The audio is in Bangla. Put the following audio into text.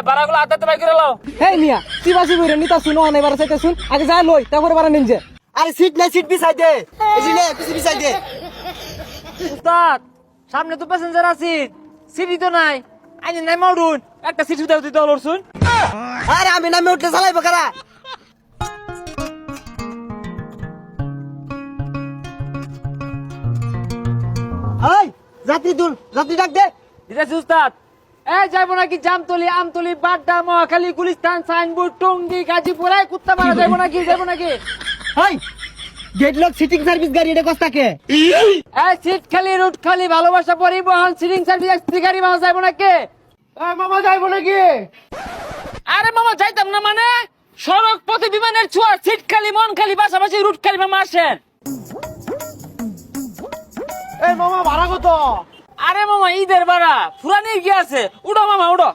বারাগুলো আদাতে বাই করে লাও। হেই মিয়া চিবাসি বইরে নিতা শুনো না এবার চাইতে শুন আগে যা লই তারপরে বারা নিন যে আরে সিট নাই, সিট বিছাই দে, এই যে নে পিছে বিছাই দে। উস্তাদ সামনে তো প্যাসেঞ্জার আছে, সিটি তো নাই, আইনি নাই মাউডুন একটা সিট উঠাও দিতে হলো শুন। আরে আমি নামে উঠলে চালাইবো কারা? এই যাত্রী তুল, যাত্রী ডাক দে। দিতেছি উস্তাদ। যাইবো নাকি জামতলি, আমতলি, বাড্ডা, মহাখালী, গুলিস্তান, সাইনবোর্ড, টঙ্গী, গাজীপুর, কুত্তা মারা যাইবো নাকি? যাইবো নাকি? হেই গেটলক সিটিং সার্ভিস গাড়ি এটা কস্তাকে? সিট খালি, রুট খালি, ভালোবাসা পরিবহন, সিটিং সার্ভিস, এক্সপ্রেস গাড়ি পাওয়া যাইবো নাকি? মামা যাইবো নাকি? আরে মামা যাইতাম না মানে, সড়ক পথে বিমানের ছোঁয়া, সিট খালি, মন খালি, পাশাপাশি রুট খালি, মামা আসেন। এই মামা ভাড়া কত? আরে মামা ঈদের ভাড়া ফুরানি কি আছে, উড়ো মামা উড়ো।